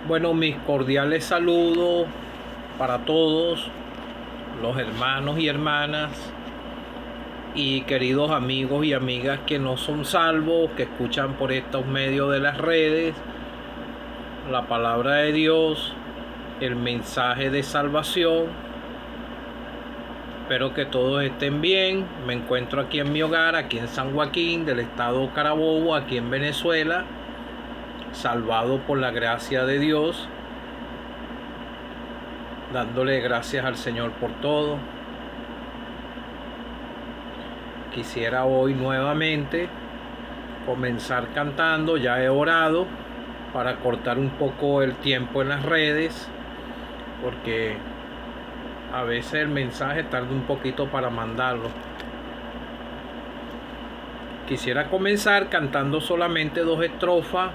Bueno, mis cordiales saludos para todos los hermanos y hermanas y queridos amigos y amigas que no son salvos, que escuchan por estos medios de las redes la palabra de Dios, el mensaje de salvación. Espero que todos estén bien. Me encuentro aquí en mi hogar, aquí en San Joaquín del estado Carabobo, aquí en Venezuela, salvado por la gracia de Dios, dándole gracias al Señor por todo. Quisiera hoy nuevamente comenzar cantando. Ya he orado para cortar un poco el tiempo en las redes, porque a veces el mensaje tarda un poquito para mandarlo. Quisiera comenzar cantando solamente 2 estrofas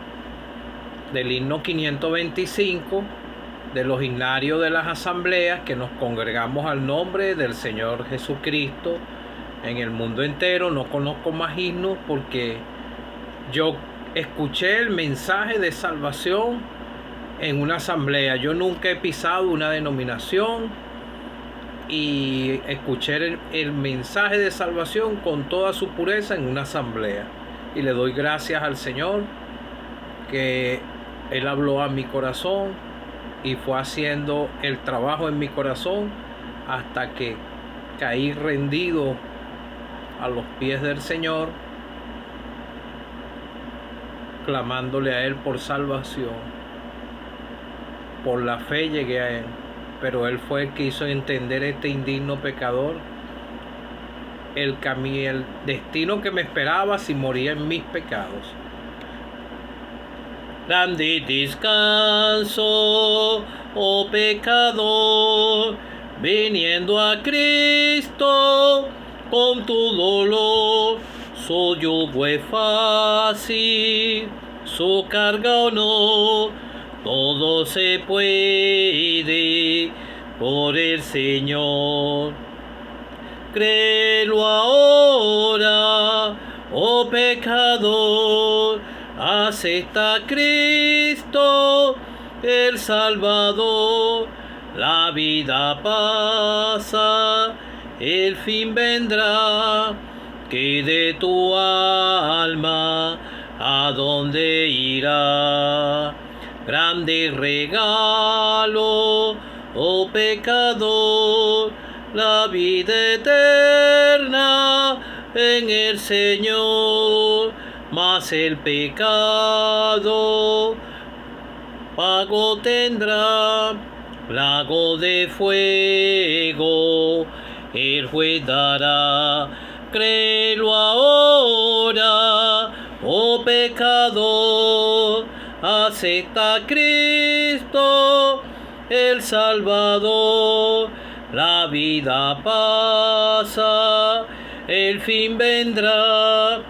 del himno 525 de los himnarios de las asambleas que nos congregamos al nombre del Señor Jesucristo en el mundo entero. No conozco más himnos porque yo escuché el mensaje de salvación en una asamblea. Yo nunca he pisado una denominación y escuché el mensaje de salvación con toda su pureza en una asamblea. Y le doy gracias al Señor que Él habló a mi corazón y fue haciendo el trabajo en mi corazón hasta que caí rendido a los pies del Señor, clamándole a Él por salvación. Por la fe llegué a Él, pero Él fue el que hizo entender este indigno pecador el destino que me esperaba si moría en mis pecados. Grande descanso, oh pecador, viniendo a Cristo con tu dolor. Su yugo es fácil, su carga honor, todo se puede por el Señor. Créelo ahora, oh pecador, acepta a Cristo el Salvador. La vida pasa, el fin vendrá, que de tu alma a dónde irá. Grande regalo, oh pecador, la vida eterna en el Señor. Mas el pecado pago tendrá, lago de fuego el juez dará. Créelo ahora, oh pecador, acepta a Cristo el Salvador. La vida pasa, el fin vendrá,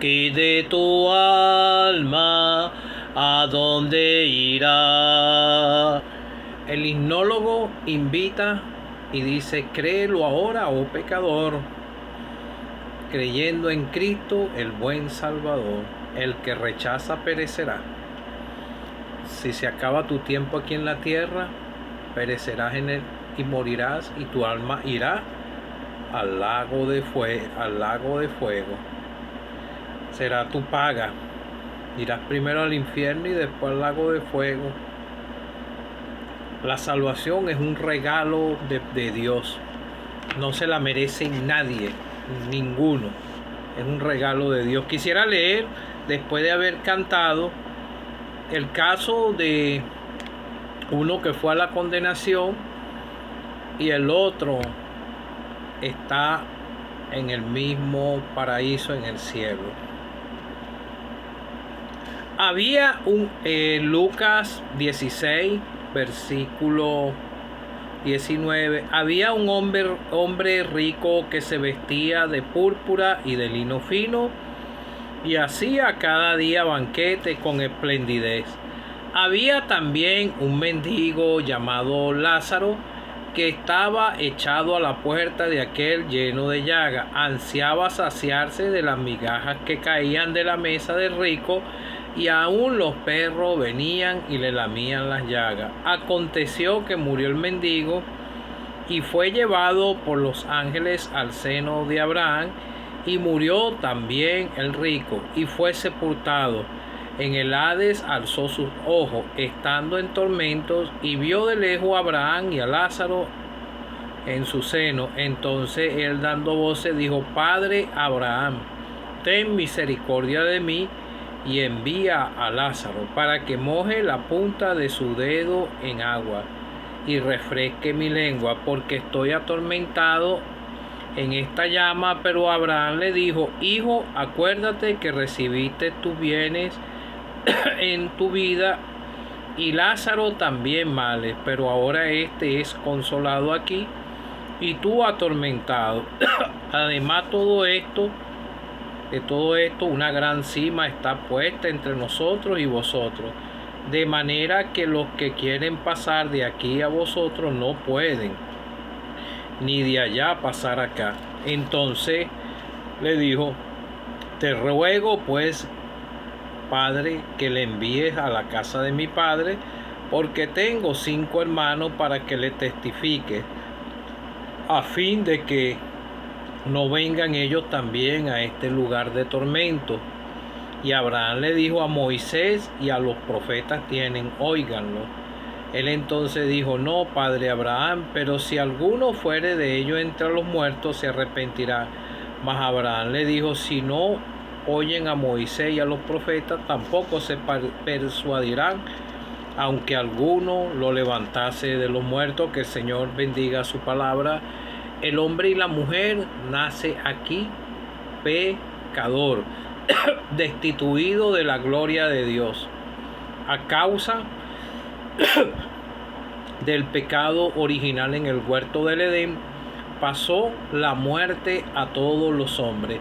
que de tu alma a dónde irá. El himnólogo invita y dice: créelo ahora, oh pecador, creyendo en Cristo el buen Salvador. El que rechaza perecerá. Si se acaba tu tiempo aquí en la tierra, perecerás en él y morirás, y tu alma irá al lago de fuego. Será tu paga. Irás primero al infierno y después al lago de fuego. La salvación es un regalo de Dios. No se la merece nadie, ninguno. Es un regalo de Dios. Quisiera leer, después de haber cantado, el caso de uno que fue a la condenación y el otro está en el mismo paraíso, en el cielo. Había Lucas 16, versículo 19. Había un hombre rico que se vestía de púrpura y de lino fino y hacía cada día banquete con esplendidez. Había también un mendigo llamado Lázaro, que estaba echado a la puerta de aquel lleno de llaga. Ansiaba saciarse de las migajas que caían de la mesa del rico, y aún los perros venían y le lamían las llagas. Aconteció que murió el mendigo y fue llevado por los ángeles al seno de Abraham, y murió también el rico y fue sepultado. En el Hades alzó sus ojos, estando en tormentos, y vio de lejos a Abraham y a Lázaro en su seno. Entonces él, dando voces, dijo: Padre Abraham, ten misericordia de mí, y envía a Lázaro para que moje la punta de su dedo en agua y refresque mi lengua, porque estoy atormentado en esta llama. Pero Abraham le dijo: Hijo, acuérdate que recibiste tus bienes en tu vida, y Lázaro también males, pero ahora este es consolado aquí y tú atormentado. Además de todo esto, una gran cima está puesta entre nosotros y vosotros, de manera que los que quieren pasar de aquí a vosotros no pueden, ni de allá pasar acá. Entonces le dijo: Te ruego pues, Padre, que le envíes a la casa de mi padre, porque tengo 5 hermanos, para que le testifique, a fin de que no vengan ellos también a este lugar de tormento. Y Abraham le dijo: a Moisés y a los profetas tienen, óiganlo. Él entonces dijo: No, padre Abraham, pero si alguno fuere de ellos entre los muertos, se arrepentirá. Mas Abraham le dijo: Si no oyen a Moisés y a los profetas, tampoco se persuadirán, aunque alguno lo levantase de los muertos. Que el Señor bendiga su palabra. El hombre y la mujer nace aquí pecador, destituido de la gloria de Dios, a causa del pecado original en el huerto del Edén. Pasó la muerte a todos los hombres.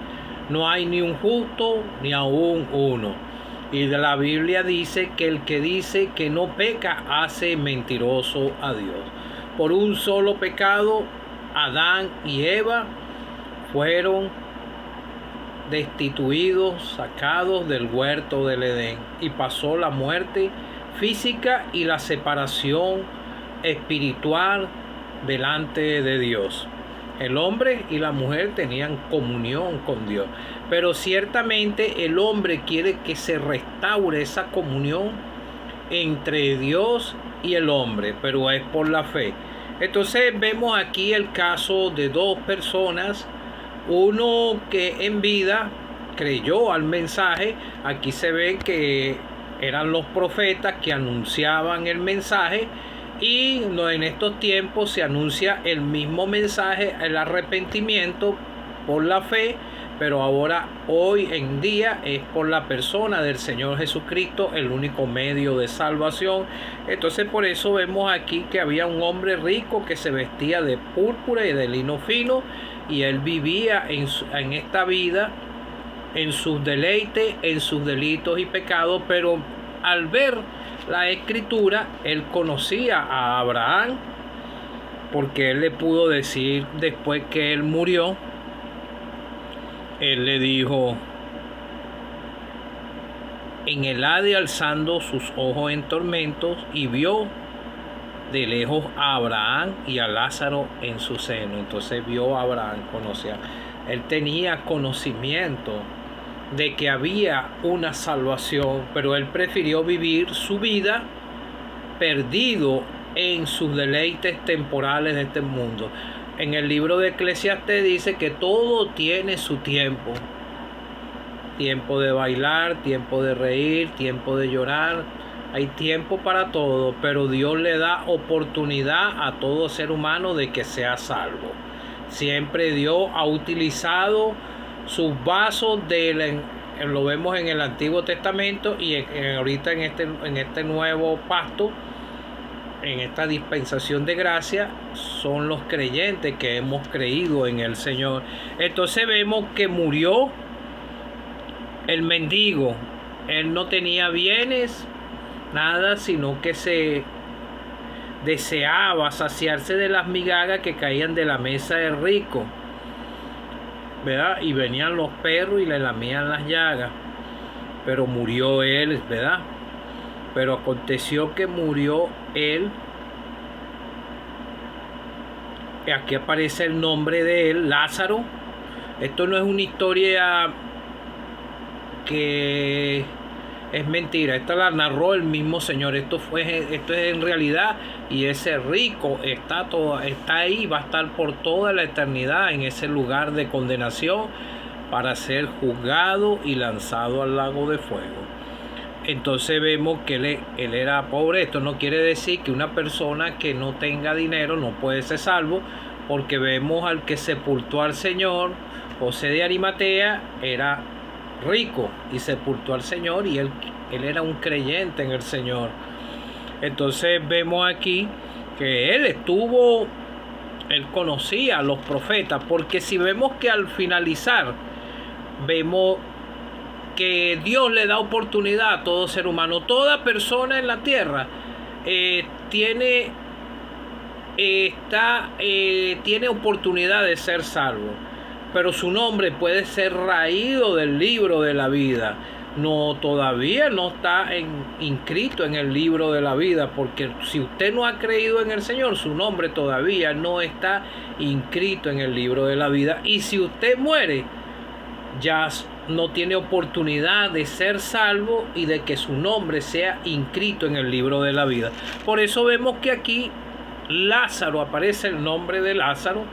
No hay ni un justo, ni aún uno. Y de la Biblia dice que el que dice que no peca hace mentiroso a Dios. Por un solo pecado, Adán y Eva fueron destituidos, sacados del huerto del Edén, y pasó la muerte física y la separación espiritual delante de Dios. El hombre y la mujer tenían comunión con Dios, pero ciertamente el hombre quiere que se restaure esa comunión entre Dios y el hombre, pero es por la fe. Entonces vemos aquí el caso de 2 personas, uno que en vida creyó al mensaje. Aquí se ve que eran los profetas que anunciaban el mensaje, y en estos tiempos se anuncia el mismo mensaje, el arrepentimiento por la fe, pero ahora, hoy en día, es por la persona del Señor Jesucristo, el único medio de salvación. Entonces por eso vemos aquí que había un hombre rico que se vestía de púrpura y de lino fino, y él vivía en esta vida, en sus deleites, en sus delitos y pecados. Pero al ver la escritura, él conocía a Abraham, porque él le pudo decir después que él murió, él le dijo: en el Hades alzando sus ojos en tormentos, y vio de lejos a Abraham y a Lázaro en su seno. Entonces vio a Abraham, conocía, él tenía conocimiento de que había una salvación, pero él prefirió vivir su vida perdido en sus deleites temporales de este mundo. En el libro de Eclesiastés dice que todo tiene su tiempo. Tiempo de bailar, tiempo de reír, tiempo de llorar. Hay tiempo para todo, pero Dios le da oportunidad a todo ser humano de que sea salvo. Siempre Dios ha utilizado sus vasos, lo vemos en el Antiguo Testamento, y ahorita en este nuevo pacto, en esta dispensación de gracia, son los creyentes que hemos creído en el Señor. Entonces vemos que murió el mendigo. Él no tenía bienes, nada, sino que se deseaba saciarse de las migajas que caían de la mesa del rico, ¿verdad? Y venían los perros y le lamían las llagas. pero murió él, ¿verdad? Pero aconteció que murió él. Aquí aparece el nombre de él, Lázaro. Esto no es una historia que es mentira, esta la narró el mismo Señor. Esto es en realidad, y ese rico está ahí, va a estar por toda la eternidad en ese lugar de condenación para ser juzgado y lanzado al lago de fuego. Entonces vemos que él era pobre. Esto no quiere decir que una persona que no tenga dinero no puede ser salvo, porque vemos al que sepultó al Señor, José de Arimatea, era rico y sepultó al Señor, y él era un creyente en el Señor. Entonces vemos aquí que él conocía a los profetas, porque si vemos que al finalizar vemos que Dios le da oportunidad a todo ser humano, toda persona en la tierra tiene oportunidad de ser salvo, pero su nombre puede ser raído del libro de la vida. Todavía no está inscrito en el libro de la vida, porque si usted no ha creído en el Señor, su nombre todavía no está inscrito en el libro de la vida, y si usted muere, ya no tiene oportunidad de ser salvo y de que su nombre sea inscrito en el libro de la vida. Por eso vemos que aquí Lázaro, aparece el nombre de Lázaro,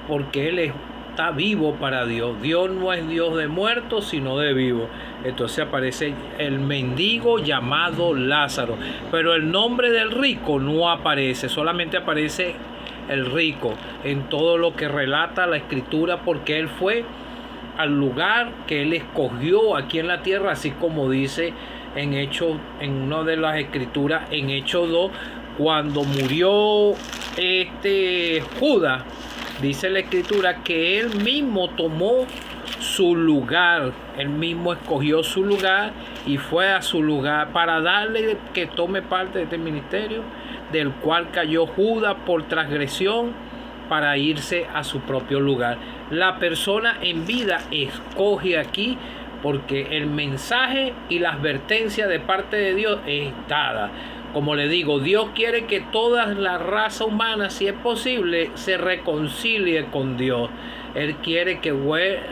porque él está vivo para Dios. Dios no es Dios de muertos, sino de vivos. Entonces aparece el mendigo llamado Lázaro, pero el nombre del rico no aparece, solamente aparece el rico en todo lo que relata la Escritura, porque él fue al lugar que él escogió aquí en la tierra, así como dice en una de las Escrituras, en Hechos 2, cuando murió Judas, dice la Escritura que él mismo tomó su lugar, él mismo escogió su lugar y fue a su lugar para darle que tome parte de este ministerio, del cual cayó Judas por transgresión, para irse a su propio lugar. La persona en vida escoge aquí, porque el mensaje y la advertencia de parte de Dios es dada. Como le digo, Dios quiere que toda la raza humana, si es posible, se reconcilie con Dios. Él quiere que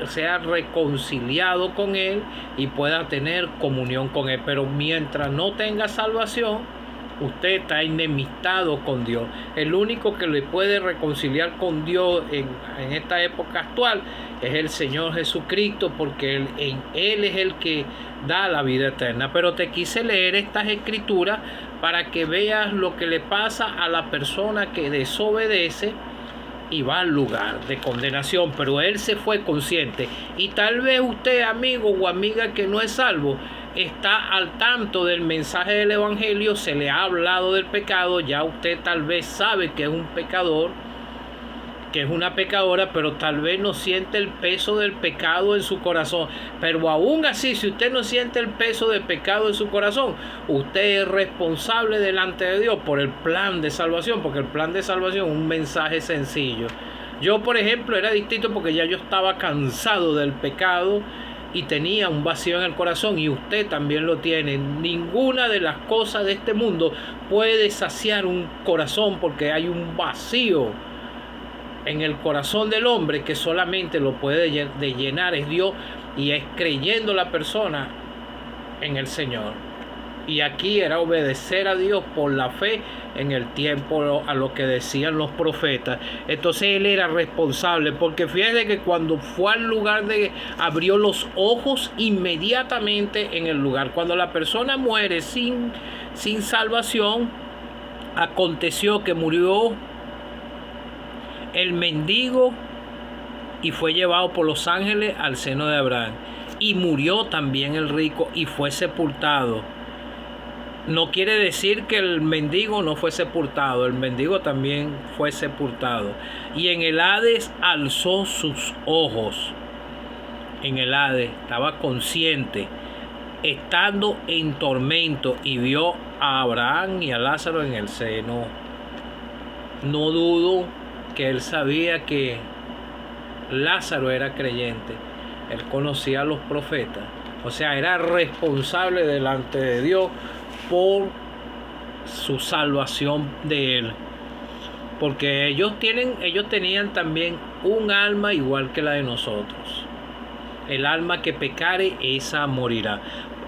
sea reconciliado con Él y pueda tener comunión con Él. Pero mientras no tenga salvación, usted está enemistado con Dios. El único que le puede reconciliar con Dios en esta época actual es el Señor Jesucristo, porque Él es el que da la vida eterna. Pero te quise leer estas escrituras para que veas lo que le pasa a la persona que desobedece y va al lugar de condenación. Pero él se fue consciente, y tal vez usted, amigo o amiga que no es salvo, está al tanto del mensaje del Evangelio, se le ha hablado del pecado, ya usted tal vez sabe que es un pecador, que es una pecadora, pero tal vez no siente el peso del pecado en su corazón. Pero aún así, si usted no siente el peso del pecado en su corazón, usted es responsable delante de Dios por el plan de salvación, porque el plan de salvación es un mensaje sencillo. Yo, por ejemplo, era distinto, porque ya yo estaba cansado del pecado y tenía un vacío en el corazón, y usted también lo tiene. Ninguna de las cosas de este mundo puede saciar un corazón, porque hay un vacío en el corazón del hombre que solamente lo puede llenar es Dios, y es creyendo la persona en el Señor. Y aquí era obedecer a Dios por la fe en el tiempo a lo que decían los profetas. Entonces él era responsable, porque fíjate que cuando fue al lugar abrió los ojos inmediatamente en el lugar. Cuando la persona muere sin salvación, aconteció que murió el mendigo y fue llevado por los ángeles al seno de Abraham, y murió también el rico y fue sepultado. No quiere decir que el mendigo no fue sepultado, el mendigo también fue sepultado. Y en el Hades alzó sus ojos. En el Hades estaba consciente, estando en tormento, y vio a Abraham y a Lázaro en el seno. No dudo que él sabía que Lázaro era creyente. Él conocía a los profetas, O sea, era responsable delante de Dios por su salvación de él. Porque ellos tenían también un alma igual que la de nosotros. El alma que pecare, esa morirá.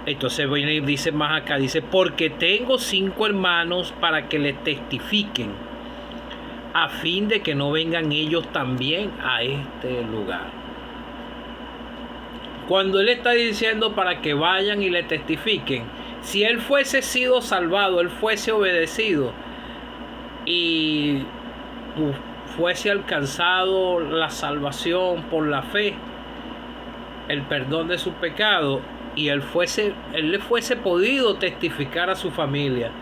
Entonces viene y dice más acá, dice, porque tengo 5 hermanos para que les testifiquen, a fin de que no vengan ellos también a este lugar. Cuando él está diciendo para que vayan y le testifiquen, si él fuese sido salvado, él fuese obedecido y fuese alcanzado la salvación por la fe, el perdón de su pecado, y él le fuese podido testificar a su familia,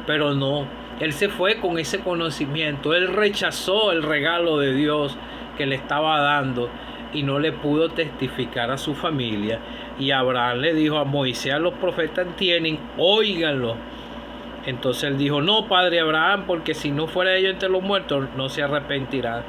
pero no, él se fue con ese conocimiento, él rechazó el regalo de Dios que le estaba dando y no le pudo testificar a su familia. Y Abraham le dijo a Moisés, a los profetas tienen, óiganlo. Entonces él dijo, no, padre Abraham, porque si no fuera ellos entre los muertos, no se arrepentirán.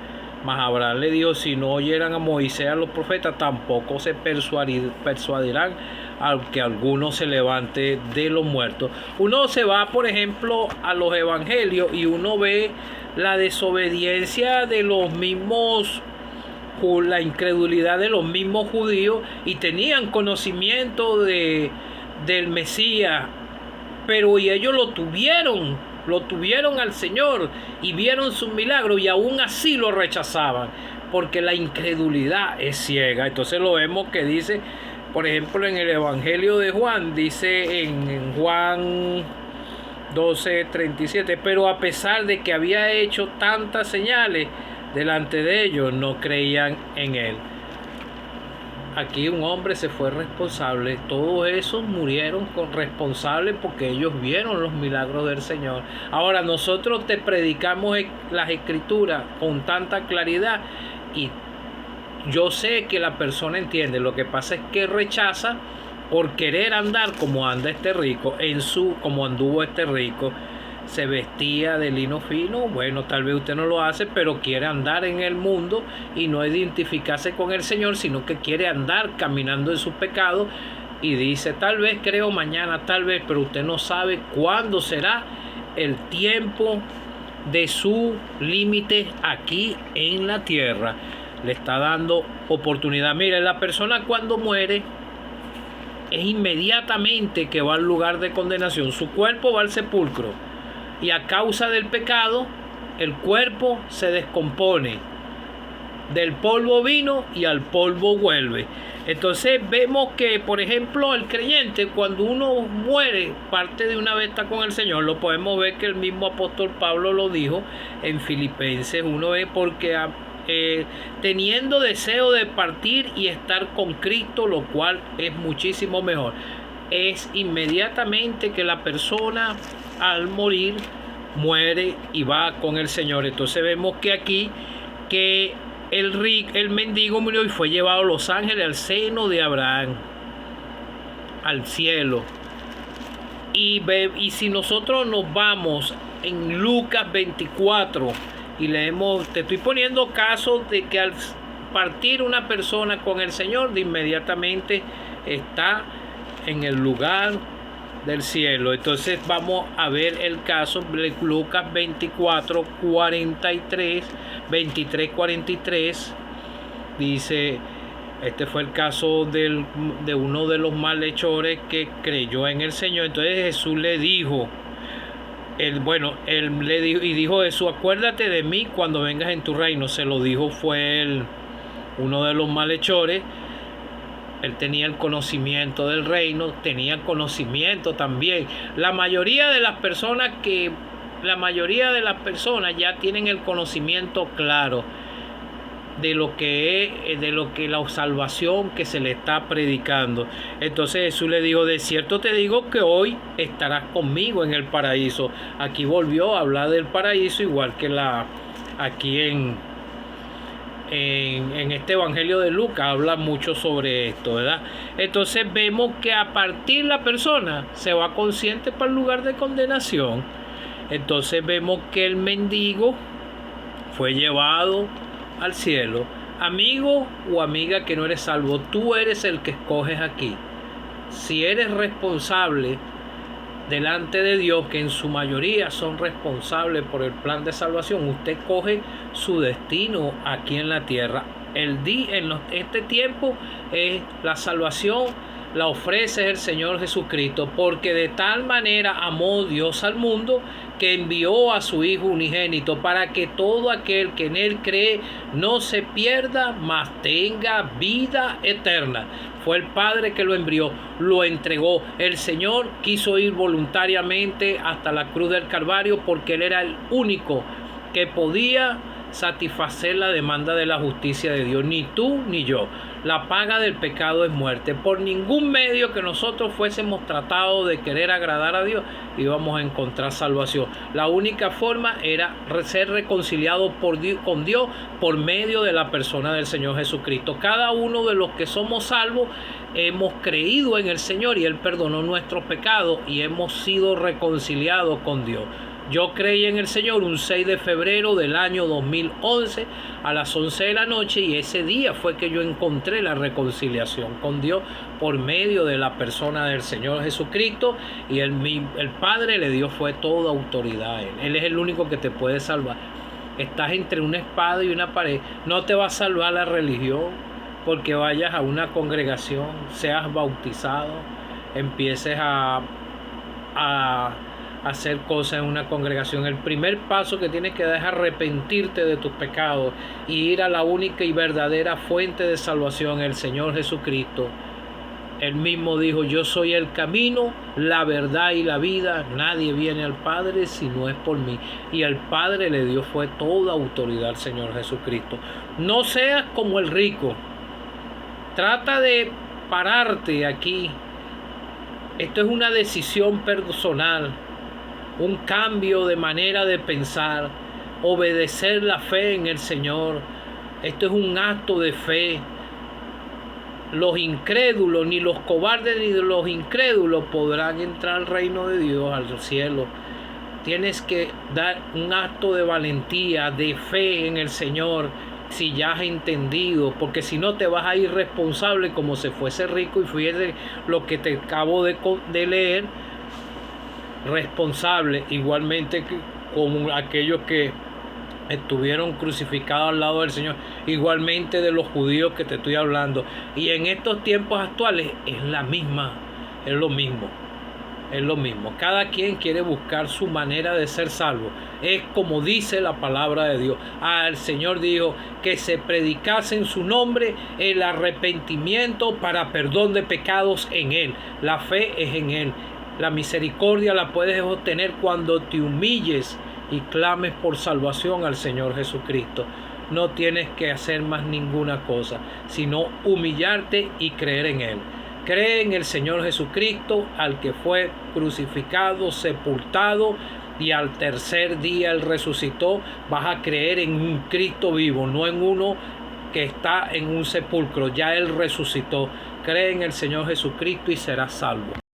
Mas Abraham le dijo, si no oyeran a Moisés, a los profetas, tampoco se persuadirán, aunque alguno se levante de los muertos. Uno se va, por ejemplo, a los evangelios y uno ve la desobediencia de los mismos, la incredulidad de los mismos judíos, y tenían conocimiento del Mesías, pero y ellos lo tuvieron al Señor y vieron sus milagros y aún así lo rechazaban, porque la incredulidad es ciega. Entonces lo vemos que dice, por ejemplo, en el Evangelio de Juan, dice en Juan 12:37, pero a pesar de que había hecho tantas señales delante de ellos, no creían en él. Aquí un hombre se fue responsable, todos esos murieron responsables porque ellos vieron los milagros del Señor. Ahora nosotros te predicamos las Escrituras con tanta claridad y yo sé que la persona entiende, lo que pasa es que rechaza por querer andar como anda este rico, como anduvo este rico. Se vestía de lino fino, bueno, tal vez usted no lo hace, pero quiere andar en el mundo y no identificarse con el Señor, sino que quiere andar caminando en sus pecados y dice, tal vez creo mañana, tal vez, pero usted no sabe cuándo será el tiempo de su límite aquí en la tierra. Le está dando oportunidad. Mire, la persona cuando muere es inmediatamente que va al lugar de condenación, su cuerpo va al sepulcro. Y a causa del pecado, el cuerpo se descompone. Del polvo vino y al polvo vuelve. Entonces vemos que, por ejemplo, el creyente, cuando uno muere, parte de una vez está con el Señor. Lo podemos ver que el mismo apóstol Pablo lo dijo en Filipenses 1:, porque teniendo deseo de partir y estar con Cristo, lo cual es muchísimo mejor. Es inmediatamente que la persona al morir muere y va con el Señor. Entonces vemos que aquí que el mendigo murió y fue llevado a los ángeles al seno de Abraham, al cielo. Y si nosotros nos vamos en Lucas 24 y leemos, te estoy poniendo casos de que al partir una persona con el Señor, de inmediatamente está en el lugar del cielo. Entonces vamos a ver el caso de Lucas 23:43 dice, este fue el caso de uno de los malhechores que creyó en el Señor. Entonces Jesús le dijo, dijo Jesús, acuérdate de mí cuando vengas en tu reino. Se lo dijo fue uno de los malhechores. Él tenía el conocimiento del reino, tenía conocimiento también. La mayoría de las personas ya tienen el conocimiento claro de lo que la salvación que se le está predicando. Entonces Jesús le dijo, de cierto te digo que hoy estarás conmigo en el paraíso. Aquí volvió a hablar del paraíso, igual que aquí en este Evangelio de Lucas habla mucho sobre esto, ¿verdad? Entonces vemos que a partir la persona se va consciente para el lugar de condenación. Entonces vemos que el mendigo fue llevado al cielo. Amigo o amiga que no eres salvo, tú eres el que escoges aquí. si eres responsable delante de Dios, que en su mayoría son responsables por el plan de salvación, usted coge su destino aquí en la tierra. Este tiempo la salvación la ofrece el Señor Jesucristo, porque de tal manera amó Dios al mundo que envió a su Hijo unigénito, para que todo aquel que en él cree no se pierda, mas tenga vida eterna. Fue el Padre que lo envió, lo entregó. El Señor quiso ir voluntariamente hasta la cruz del Calvario, porque Él era el único que podía satisfacer la demanda de la justicia de Dios. Ni tú ni yo. La paga del pecado es muerte. Por ningún medio que nosotros fuésemos tratados de querer agradar a Dios íbamos a encontrar salvación. La única forma era ser reconciliados con Dios por medio de la persona del Señor Jesucristo. Cada uno de los que somos salvos hemos creído en el Señor y Él perdonó nuestros pecados y hemos sido reconciliados con Dios. Yo creí en el Señor un 6 de febrero del año 2011 a las 11 de la noche, y ese día fue que yo encontré la reconciliación con Dios por medio de la persona del Señor Jesucristo, y el Padre le dio fue toda autoridad a Él. Él es el único que te puede salvar. Estás entre una espada y una pared. No te va a salvar la religión porque vayas a una congregación, seas bautizado, empieces a hacer cosas en una congregación. El primer paso que tienes que dar es arrepentirte de tus pecados y ir a la única y verdadera fuente de salvación, el Señor Jesucristo. Él mismo dijo: yo soy el camino, la verdad y la vida. Nadie viene al Padre si no es por mí. Y el Padre le dio fue toda autoridad al Señor Jesucristo. No seas como el rico. Trata de pararte aquí. Esto es una decisión personal, un cambio de manera de pensar, obedecer la fe en el Señor. Esto es un acto de fe. Los incrédulos, ni los cobardes ni los incrédulos podrán entrar al reino de Dios, al cielo. Tienes que dar un acto de valentía, de fe en el Señor, si ya has entendido, porque si no te vas a ir responsable como si fuese rico, y fuese lo que te acabo de leer, responsable igualmente como aquellos que estuvieron crucificados al lado del Señor, igualmente de los judíos que te estoy hablando. Y en estos tiempos actuales es lo mismo. Cada quien quiere buscar su manera de ser salvo. Es como dice la palabra de Dios. El Señor dijo que se predicase en su nombre el arrepentimiento para perdón de pecados en Él. La fe es en Él. La misericordia la puedes obtener cuando te humilles y clames por salvación al Señor Jesucristo. No tienes que hacer más ninguna cosa, sino humillarte y creer en Él. Cree en el Señor Jesucristo, al que fue crucificado, sepultado, y al tercer día Él resucitó. Vas a creer en un Cristo vivo, no en uno que está en un sepulcro. Ya Él resucitó. Cree en el Señor Jesucristo y serás salvo.